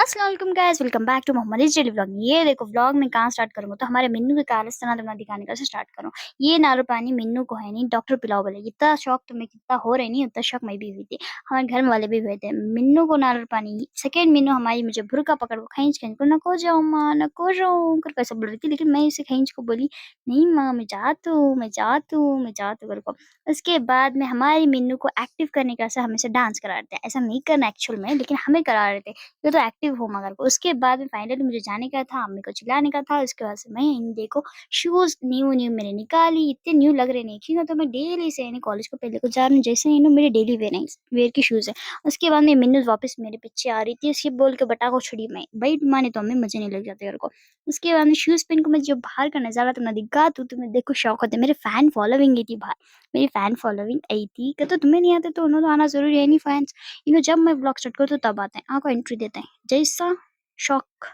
अस्सलाम वालेकुम guys, welcome back to Mohammad daily vlog. ये देखो व्लॉग में कहाँ स्टार्ट करूँगा तो हमारे मिन्नू के कारस्ताना तो मैं दिखाने का से स्टार्ट करूँ। ये नारू पानी मिन्नू को है नहीं, डॉक्टर पिलाओ बोले। इतना शौक तुम्हें कितना हो रही नहीं, उतना शौक मैं भी हुई थी, हमारे घर वाले भी हुए थे। मिन्नू को नारू पानी सेकेंड मिन्नू हमारी मुझे बुरका पकड़ को खींच खींच को नको जाओ माँ नको जाओ कर कैसे बोल रही थी, लेकिन मैं इसे खींच को बोली नहीं माँ मैं जातू मैं जातू मैं जातू कर को। उसके बाद में हमारी मिन्नू को एक्टिव करने का से हमें से डांस करा रहे थे, ऐसा नहीं करना एक्चुअल में, लेकिन हमें करा रहे थे ये तो एक्टिव हो मगर को। उसके बाद में फाइनली मुझे जाने का था, अम्मी को चिल्लाने का था। उसके बाद से मैं इन देखो शूज़ न्यू न्यू मैंने निकाली, इतने न्यू लग रहे नहीं क्यों ना, तो मैं डेली से इन्हें कॉलेज को पहले को जा रही हूँ, जैसे इन्हों मेरे डेली वेयर की शूज़ है। उसके बाद में मिन्नू वापस मेरे पीछे आ रही थी, उसके बोल के बटा को छुड़ी मैं भाई माने तो हमें मजे नहीं लग जाते घर को। उसके बाद में शूज़ पहन को मैं जो बाहर का नज़ारा तुम्हें दिखा तू तुम्हें देखो शौक होते मेरे फैन फॉलोइंग ही थी बाहर, मेरी फैन फॉलोइंग आई थी कि तो तुम्हें नहीं आते तो उन्होंने तो आना जरूरी है नहीं फैंस। जब मैं व्लॉग स्टार्ट करती हूँ तब आते हैं, आपको एंट्री देते हैं जैसा शौक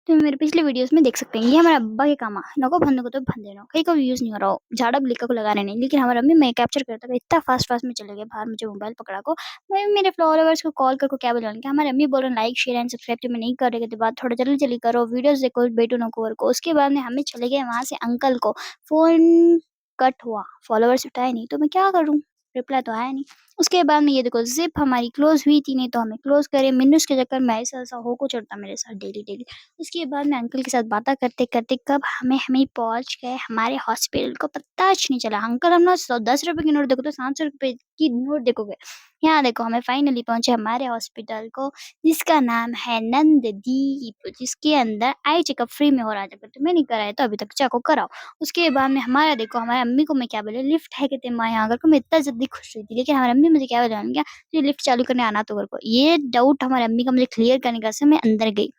तुम मेरे पिछले वीडियोस में देख सकते हैं। ये हमारे अब्बा के काम नको भंदे को तो भंदे नो कहीं का यूज नहीं हो रहा हो, झाड़ा ब्लिका को लगाने नहीं, लेकिन हमारे अम्मी मैं कैप्चर करता था इतना फास्ट फास्ट में चले गए बाहर, मुझे मोबाइल पकड़ा को मैं मेरे फॉलोअर्स को कॉल करके क्या बोलूँ कि हमारे अम्मी बोल रहे लाइक शेयर एंड सब्सक्राइब तो मैं नहीं कर रहे थे, बात थोड़ा जल्दी जल्दी करो वीडियोस देखो बेटू नको को। उसके बाद में हमें चले गए वहां से, अंकल को फोन कट हुआ, फॉलोअर्स उठाए नहीं तो मैं क्या करूँ, रिप्लाई तो आया नहीं। उसके बाद में ये देखो जिप हमारी क्लोज हुई थी, नहीं तो हमें क्लोज करे मिन्नूस के चक्कर में ऐसा ऐसा हो को चढ़ता मेरे साथ डेली डेली। उसके बाद में अंकल के साथ बातें करते करते कब हमें हमें पहुंच गए हमारे हॉस्पिटल को, पता नहीं चला। अंकल हम ना 10 रुपए की नोट देखो तो 700 रुपए की नोट देखोगे, यहाँ देखो हमें फाइनली पहुंचे हमारे हॉस्पिटल को, जिसका नाम है नंददीप, जिसके अंदर आई चेकअप फ्री में हो रहा है। अगर तुम्हें नहीं कराया तो अभी तक जाको कराओ। उसके बाद में हमारा देखो हमारी अम्मी को मैं क्या बोले लिफ्ट है कि माँ यहाँ को, मैं इतना जल्दी खुश हुई थी, लेकिन हमारी अम्मी मुझे क्या बोला क्या तो लिफ्ट चालू करने आना तो को, ये डाउट हमारी अम्मी का मुझे क्लियर करने का से मैं अंदर गई।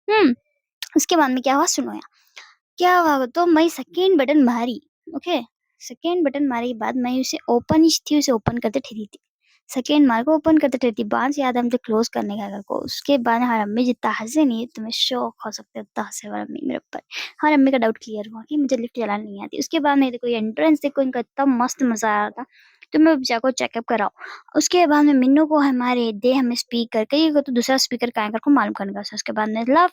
हम्म उसके बाद में क्या हुआ सुनो यार, क्या हुआ तो मैं सेकेंड बटन मारी। ओके, सेकेंड बटन मारे के बाद मैं उसे ओपन ही थी, उसे ओपन करते ठहरी थी, सेकेंड मार को ओपन करते ठहरी थी, बांस याद है मुझे क्लोज करने का घर को। उसके बाद हमारी अम्मी जितना हंसे नहीं तुम्हें शौक हो सकते उतना हंसे हमारी अम्मी मेरे ऊपर। हमारी अम्मी का डाउट क्लियर हुआ कि मुझे लिफ्ट चलानी नहीं आती। उसके बाद में देखो ये एंट्रेंस देखो इनका इतना मस्त मजा आ रहा था, तो मैं जाकर चेकअप कराओ। उसके बाद में मिन्नू को हमारे दे हमें स्पीकर कहीं को तो दूसरा स्पीकर कहाँ कर को मालूम करने का। उसके बाद में लव